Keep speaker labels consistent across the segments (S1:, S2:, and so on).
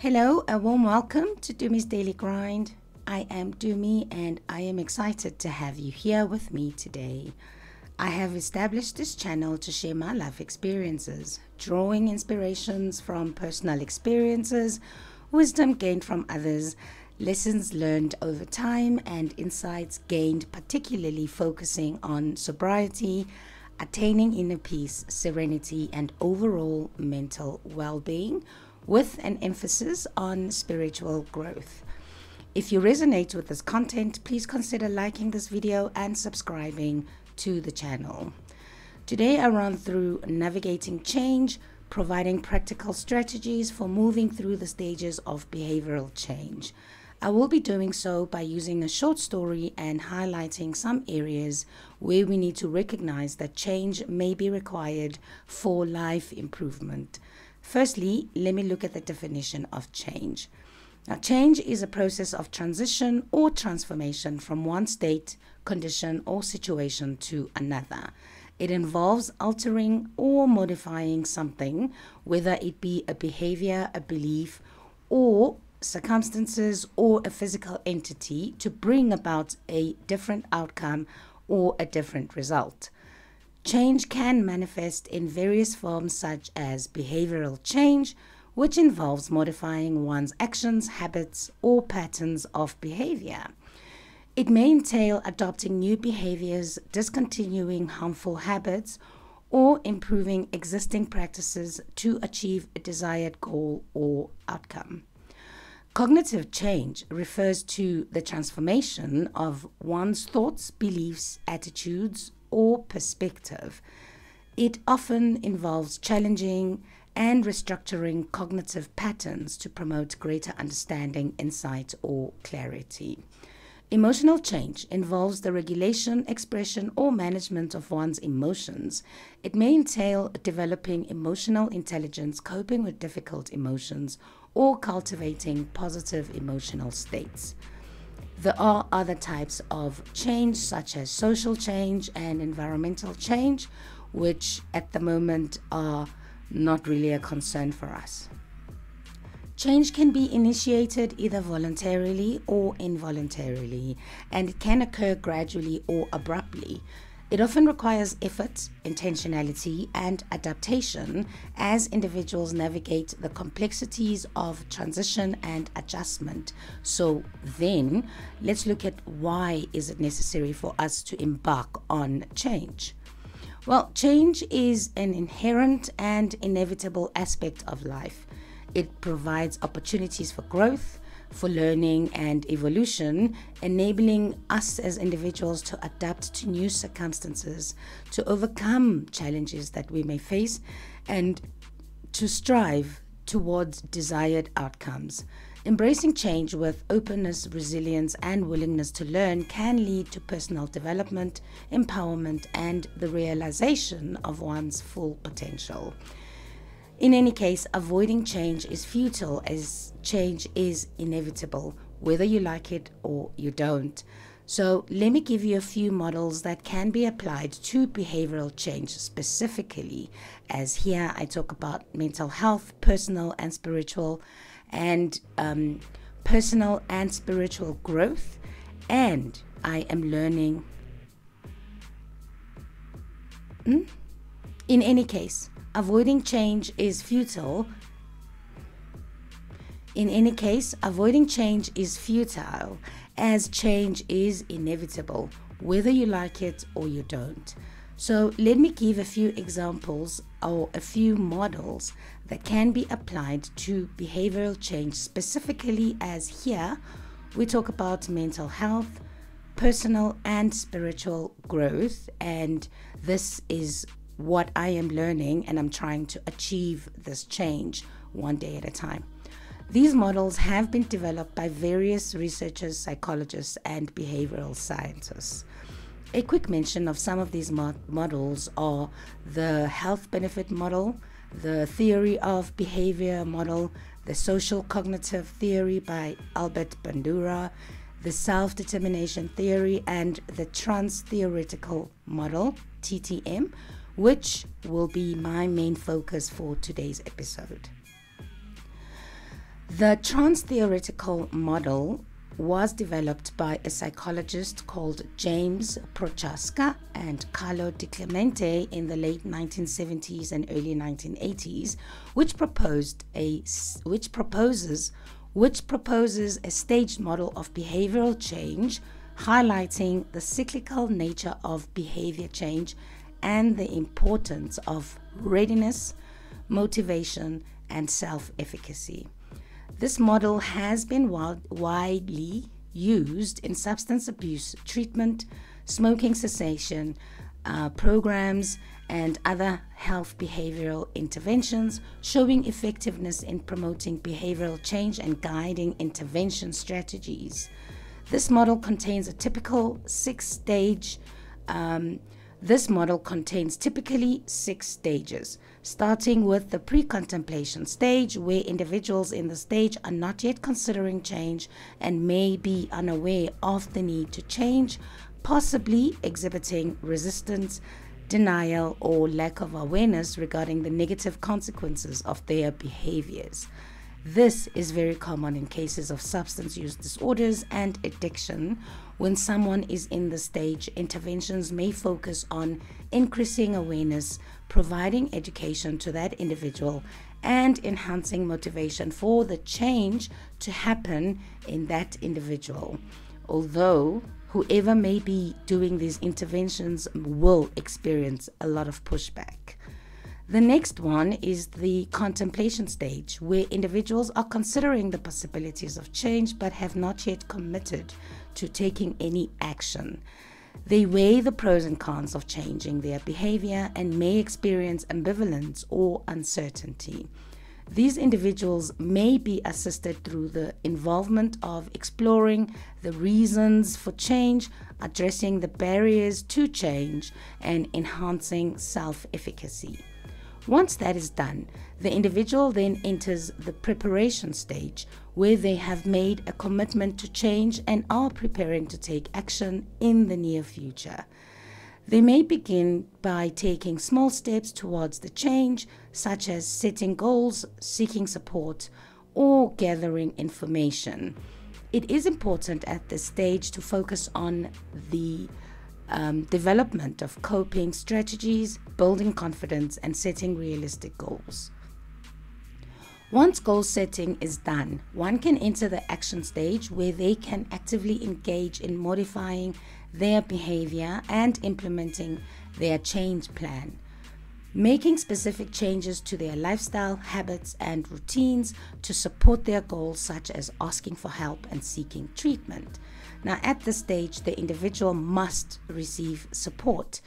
S1: Hello, a warm welcome to Dumi's Daily Grind. I am Dumi and I am excited to have you here with me today. I have established this channel to share my life experiences, drawing inspirations from personal experiences, wisdom gained from others, lessons learned over time, and insights gained, particularly focusing on sobriety, attaining inner peace, serenity, and overall mental well-being, with an emphasis on spiritual growth. If you resonate with this content, please consider liking this video and subscribing to the channel. Today I run through navigating change, providing practical strategies for moving through the stages of behavioral change. I will be doing so by using a short story and highlighting some areas where we need to recognize that change may be required for life improvement. Firstly, let me look at the definition of change. Now, change is a process of transition or transformation from one state, condition, or situation to another. It involves altering or modifying something, whether it be a behavior, a belief, or circumstances, or a physical entity, to bring about a different outcome or a different result. Change can manifest in various forms such as behavioral change, which involves modifying one's actions, habits, or patterns of behavior. It may entail adopting new behaviors, discontinuing harmful habits, or improving existing practices to achieve a desired goal or outcome. Cognitive change refers to the transformation of one's thoughts, beliefs, attitudes, or perspective. It often involves challenging and restructuring cognitive patterns to promote greater understanding, insight, or clarity. Emotional change involves the regulation, expression, or management of one's emotions. It may entail developing emotional intelligence, coping with difficult emotions, or cultivating positive emotional states. There are other types of change, such as social change and environmental change, which at the moment are not really a concern for us. Change can be initiated either voluntarily or involuntarily, and it can occur gradually or abruptly. It often requires effort, intentionality, and adaptation as individuals navigate the complexities of transition and adjustment. So then, let's look at why is it necessary for us to embark on change. Well, change is an inherent and inevitable aspect of life. It provides opportunities for growth, for learning and evolution, enabling us as individuals to adapt to new circumstances, to overcome challenges that we may face, and to strive towards desired outcomes. Embracing change with openness, resilience, and willingness to learn can lead to personal development, empowerment, and the realization of one's full potential. In any case, avoiding change is futile, as change is inevitable, whether you like it or you don't. So let me give you a few models that can be applied to behavioral change specifically, as here I talk about mental health, personal and spiritual growth, and I am learning. In any case, avoiding change is futile. As change is inevitable, whether you like it or you don't. So let me give a few examples or a few models that can be applied to behavioral change specifically, as here we talk about mental health, personal and spiritual growth, and this is what I am learning, and I'm trying to achieve this change one day at a time. These models have been developed by various researchers, psychologists, and behavioral scientists. A quick mention of some of these models are the health benefit model, the theory of behavior model, the social cognitive theory by Albert Bandura, the self-determination theory, and the trans-theoretical model, TTM, which will be my main focus for today's episode. The trans-theoretical model was developed by a psychologist called James Prochaska and Carlo Di Clemente in the late 1970s and early 1980s, which proposes a staged model of behavioral change, highlighting the cyclical nature of behavior change and the importance of readiness, motivation, and self-efficacy. This model has been widely used in substance abuse treatment, smoking cessation programs, and other health behavioral interventions, showing effectiveness in promoting behavioral change and guiding intervention strategies. This model contains a typical six-stage typically 6 stages, starting with the pre-contemplation stage, where individuals in the stage are not yet considering change and may be unaware of the need to change, possibly exhibiting resistance, denial, or lack of awareness regarding the negative consequences of their behaviors. This is very common in cases of substance use disorders and addiction. When someone is in the stage, interventions may focus on increasing awareness, providing education to that individual, and enhancing motivation for the change to happen in that individual. Although whoever may be doing these interventions will experience a lot of pushback. The next one is the contemplation stage, where individuals are considering the possibilities of change but have not yet committed to taking any action. They weigh the pros and cons of changing their behavior and may experience ambivalence or uncertainty. These individuals may be assisted through the involvement of exploring the reasons for change, addressing the barriers to change, and enhancing self-efficacy. Once that is done, the individual then enters the preparation stage, where they have made a commitment to change and are preparing to take action in the near future. They may begin by taking small steps towards the change, such as setting goals, seeking support, or gathering information. It is important at this stage to focus on the development of coping strategies, building confidence, and setting realistic goals. Once goal setting is done, one can enter the action stage, where they can actively engage in modifying their behavior and implementing their change plan, making specific changes to their lifestyle, habits, and routines to support their goals, such as asking for help and seeking treatment. Now, at this stage, the individual must receive support.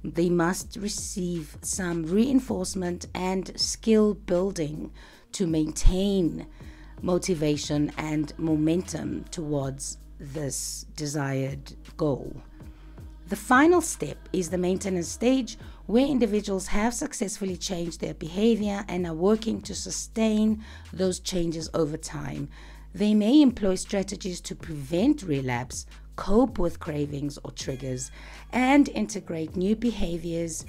S1: They must receive some reinforcement and skill building to maintain motivation and momentum towards this desired goal. The final step is the maintenance stage, where individuals have successfully changed their behavior and are working to sustain those changes over time. They may employ strategies to prevent relapse, cope with cravings or triggers, and integrate new behaviors.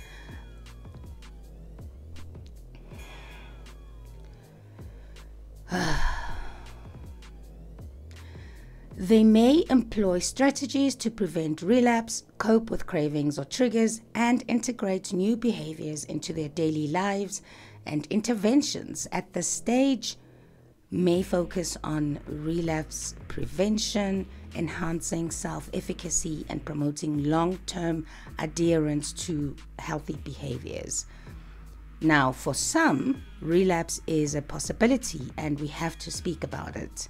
S1: They may employ strategies to prevent relapse, cope with cravings or triggers, and integrate new behaviors into their daily lives. And interventions at this stage may focus on relapse prevention, enhancing self-efficacy, and promoting long-term adherence to healthy behaviors. Now, for some, relapse is a possibility, and we have to speak about it.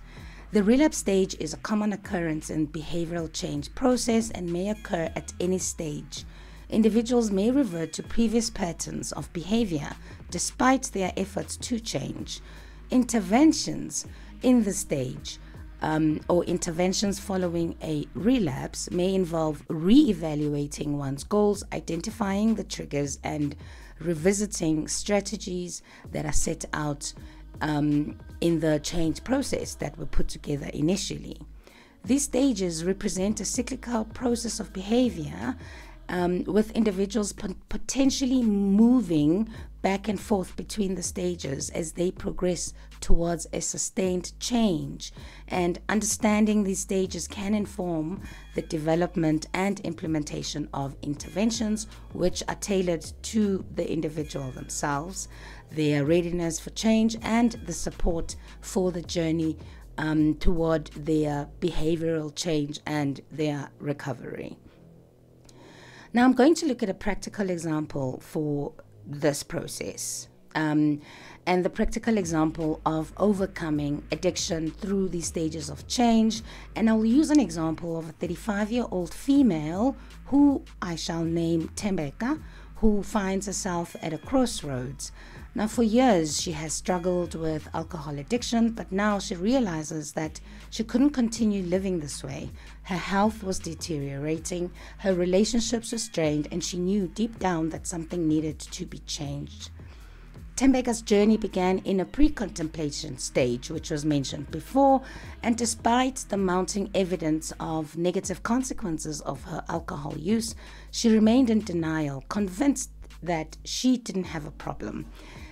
S1: The relapse stage is a common occurrence in behavioral change process and may occur at any stage. Individuals may revert to previous patterns of behavior despite their efforts to change. Interventions in the stage or interventions following a relapse may involve re-evaluating one's goals, identifying the triggers, and revisiting strategies that are set out in the change process that were put together initially. These stages represent a cyclical process of behavior with individuals potentially moving back and forth between the stages as they progress towards a sustained change. And understanding these stages can inform the development and implementation of interventions which are tailored to the individual themselves, their readiness for change, and the support for the journey toward their behavioral change and their recovery. Now I'm going to look at a practical example for this process, and the practical example of overcoming addiction through these stages of change. And I'll use an example of a 35-year-old female who I shall name Tembeka, who finds herself at a crossroads. Now, for years, she has struggled with alcohol addiction, but now she realizes that she couldn't continue living this way. Her health was deteriorating, her relationships were strained, and she knew deep down that something needed to be changed. Tembeka's journey began in a pre-contemplation stage, which was mentioned before, and despite the mounting evidence of negative consequences of her alcohol use, she remained in denial, convinced that she didn't have a problem.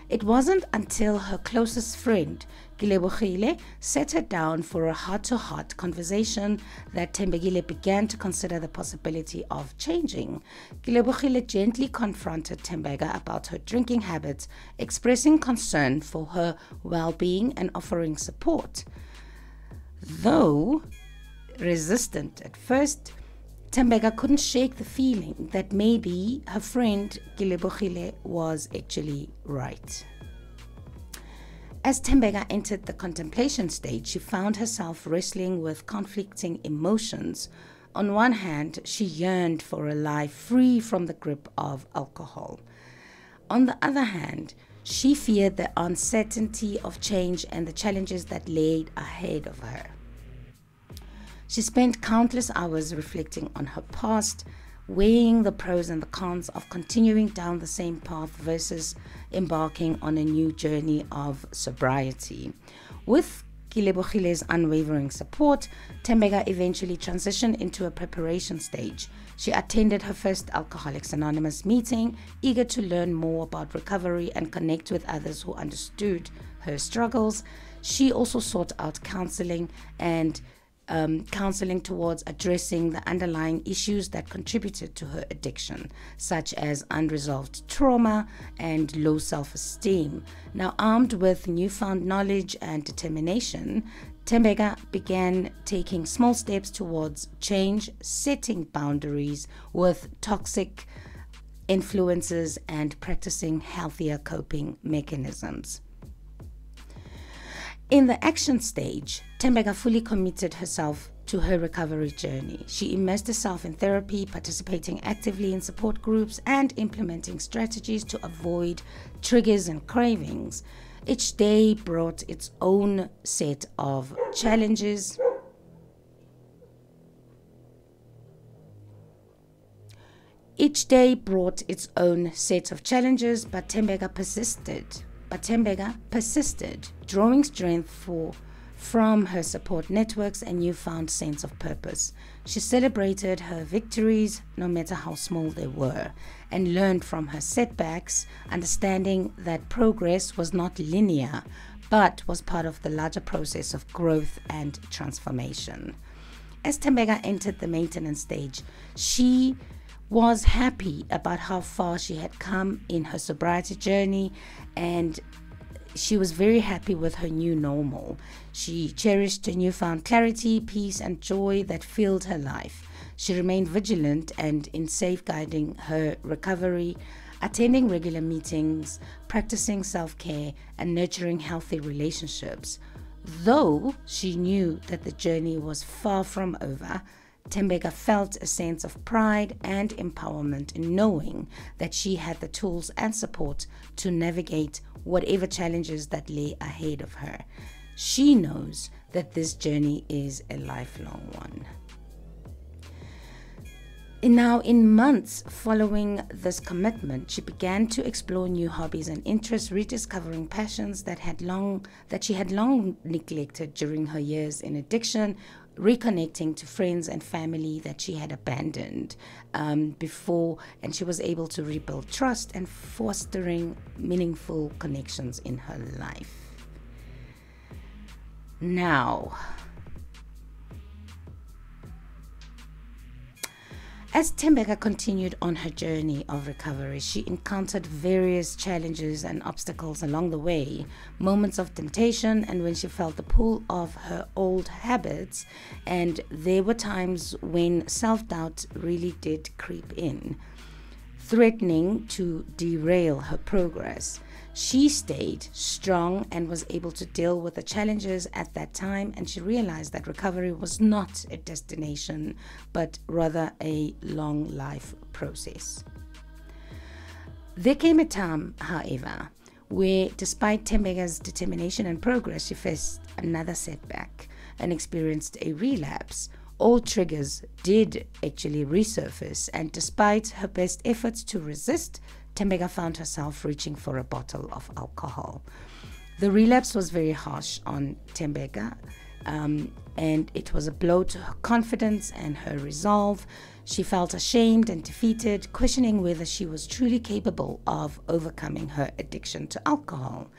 S1: It wasn't until her closest friend, Gilebogile, sat her down for a heart-to-heart conversation that Tembekile began to consider the possibility of changing. Gilebogile gently confronted Tembeka about her drinking habits, expressing concern for her well-being and offering support. Though resistant at first, Tembeka couldn't shake the feeling that maybe her friend Gilebogile was actually right. As Tembeka entered the contemplation stage, she found herself wrestling with conflicting emotions. On one hand, she yearned for a life free from the grip of alcohol. On the other hand, she feared the uncertainty of change and the challenges that lay ahead of her. She spent countless hours reflecting on her past, weighing the pros and the cons of continuing down the same path versus embarking on a new journey of sobriety. With Gilebogile's unwavering support, Tembeka eventually transitioned into a preparation stage. She attended her first Alcoholics Anonymous meeting, eager to learn more about recovery and connect with others who understood her struggles. She also sought out counseling towards addressing the underlying issues that contributed to her addiction, such as unresolved trauma and low self-esteem. Now, armed with newfound knowledge and determination, Tembeka began taking small steps towards change, setting boundaries with toxic influences and practicing healthier coping mechanisms. In the action stage, Tembeka fully committed herself to her recovery journey. She immersed herself in therapy, participating actively in support groups, and implementing strategies to avoid triggers and cravings. Each day brought its own set of challenges. But Tembeka persisted, drawing strength from her support networks and newfound sense of purpose. She celebrated her victories, no matter how small they were, and learned from her setbacks, understanding that progress was not linear, but was part of the larger process of growth and transformation. As Tembeka entered the maintenance stage, she was happy about how far she had come in her sobriety journey, and she was very happy with her new normal. She cherished the newfound clarity, peace, and joy that filled her life. She remained vigilant and in safeguarding her recovery, attending regular meetings, practicing self-care, and nurturing healthy relationships. Though she knew that the journey was far from over, Tembeka felt a sense of pride and empowerment in knowing that she had the tools and support to navigate whatever challenges that lay ahead of her. She knows that this journey is a lifelong one. And now, in months following this commitment, she began to explore new hobbies and interests, rediscovering passions that she had long neglected during her years in addiction, reconnecting to friends and family that she had abandoned before, and she was able to rebuild trust and fostering meaningful connections in her life. Now, as Tembeka continued on her journey of recovery, she encountered various challenges and obstacles along the way, moments of temptation, and when she felt the pull of her old habits, and there were times when self-doubt really did creep in, threatening to derail her progress. She stayed strong and was able to deal with the challenges at that time, and she realized that recovery was not a destination, but rather a long life process. There came a time, however, where despite Tembeka's determination and progress, she faced another setback and experienced a relapse. All triggers did actually resurface, and despite her best efforts to resist, Tembeka found herself reaching for a bottle of alcohol. The relapse was very harsh on Tembeka, and it was a blow to her confidence and her resolve. She felt ashamed and defeated, questioning whether she was truly capable of overcoming her addiction to alcohol.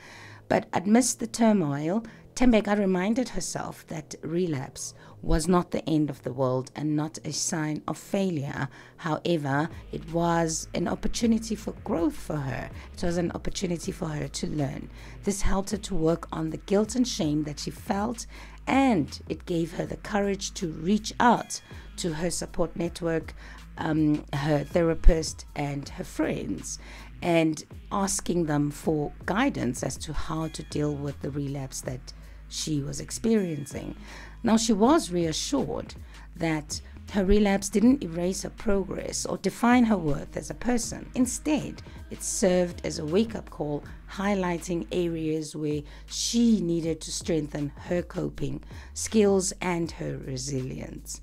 S1: But amidst the turmoil, Tembeka reminded herself that relapse was not the end of the world and not a sign of failure. However, it was an opportunity for growth for her. It was an opportunity for her to learn. This helped her to work on the guilt and shame that she felt, and it gave her the courage to reach out to her support network, her therapist and her friends, and asking them for guidance as to how to deal with the relapse that she was experiencing. Now, she was reassured that her relapse didn't erase her progress or define her worth as a person. Instead, it served as a wake-up call, highlighting areas where she needed to strengthen her coping skills and her resilience.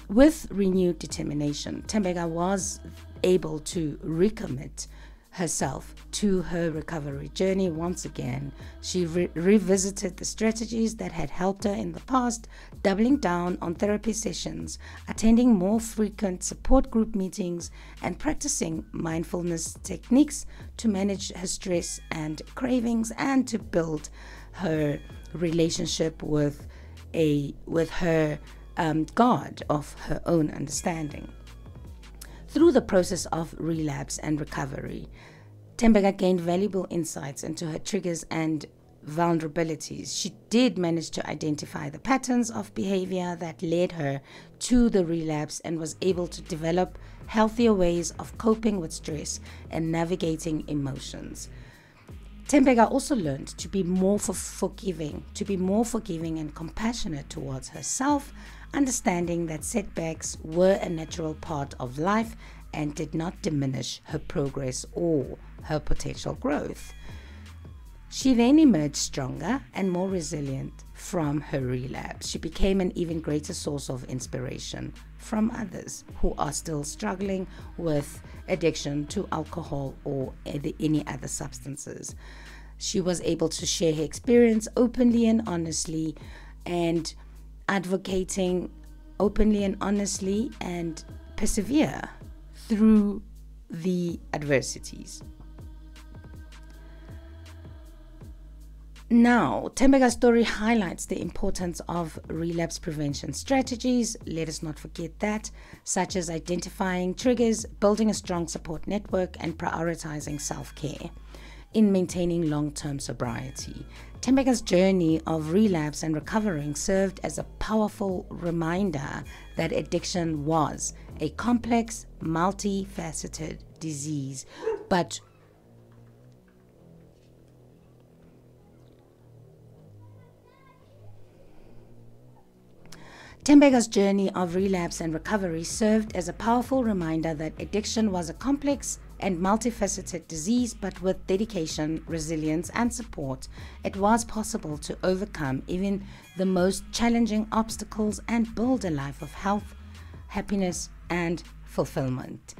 S1: With renewed determination, Tembeka was able to recommit herself to her recovery journey once again. She revisited the strategies that had helped her in the past, doubling down on therapy sessions, attending more frequent support group meetings, and practicing mindfulness techniques to manage her stress and cravings, and to build her relationship with her God of her own understanding. Through the process of relapse and recovery, Tembeka gained valuable insights into her triggers and vulnerabilities. She did manage to identify the patterns of behavior that led her to the relapse and was able to develop healthier ways of coping with stress and navigating emotions. Tembeka also learned to be more forgiving and compassionate towards herself, understanding that setbacks were a natural part of life and did not diminish her progress or her potential growth. She then emerged stronger and more resilient from her relapse. She became an even greater source of inspiration from others who are still struggling with addiction to alcohol or any other substances. She was able to share her experience openly and honestly, and advocating openly and honestly, and persevere through the adversities. Now, Tembeka's story highlights the importance of relapse prevention strategies. Let us not forget that, such as identifying triggers, building a strong support network, and prioritizing self-care in maintaining long-term sobriety. Tembeka's journey of relapse and recovering served as a powerful reminder that addiction was a complex, multifaceted disease, but Tembeka's journey of relapse and recovery served as a powerful reminder that addiction was a complex and multifaceted disease, but with dedication, resilience, and support, it was possible to overcome even the most challenging obstacles and build a life of health, happiness, and fulfillment.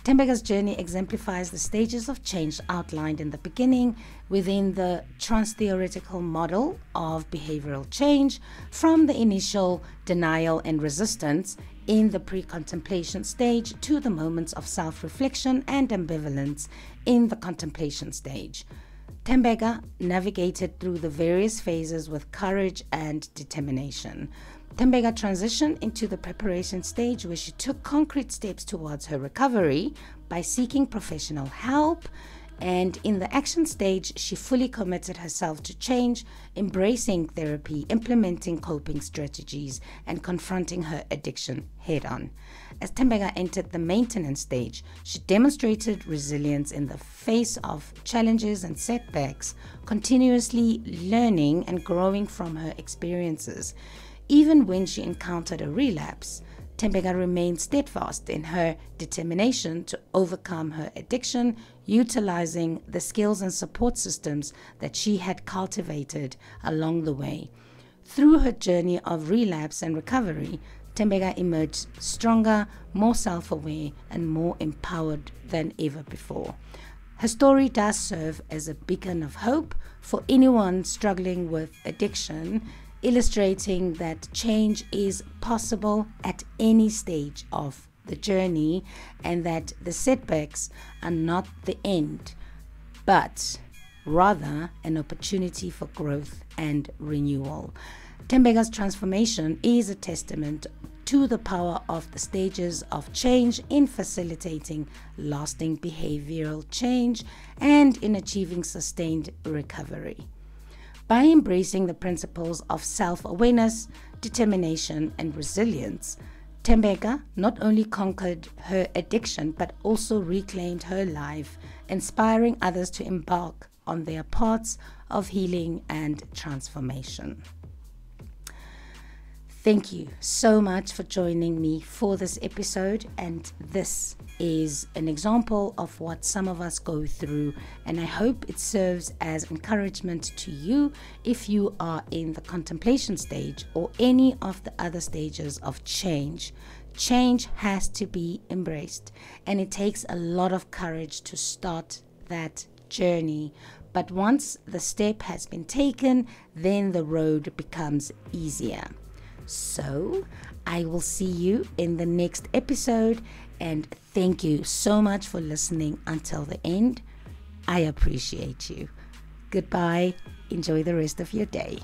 S1: Tembega's journey exemplifies the stages of change outlined in the beginning within the trans-theoretical model of behavioral change, from the initial denial and resistance in the pre-contemplation stage to the moments of self-reflection and ambivalence in the contemplation stage. Tembega navigated through the various phases with courage and determination. Tembega transitioned into the preparation stage, where she took concrete steps towards her recovery by seeking professional help. And in the action stage, she fully committed herself to change, embracing therapy, implementing coping strategies, and confronting her addiction head-on. As Tembega entered the maintenance stage, she demonstrated resilience in the face of challenges and setbacks, continuously learning and growing from her experiences. Even when she encountered a relapse, Tembega remained steadfast in her determination to overcome her addiction, utilizing the skills and support systems that she had cultivated along the way. Through her journey of relapse and recovery, Tembega emerged stronger, more self-aware, and more empowered than ever before. Her story does serve as a beacon of hope for anyone struggling with addiction, illustrating that change is possible at any stage of the journey, and that the setbacks are not the end, but rather an opportunity for growth and renewal. Tembega's transformation is a testament to the power of the stages of change in facilitating lasting behavioral change and in achieving sustained recovery. By embracing the principles of self-awareness, determination, and resilience, Tembega not only conquered her addiction but also reclaimed her life, inspiring others to embark on their paths of healing and transformation. Thank you so much for joining me for this episode, and this is an example of what some of us go through, and I hope it serves as encouragement to you if you are in the contemplation stage or any of the other stages of change. Change has to be embraced, and it takes a lot of courage to start that journey. But once the step has been taken, then the road becomes easier. So I will see you in the next episode, and thank you so much for listening until the end. I appreciate you. Goodbye. Enjoy the rest of your day.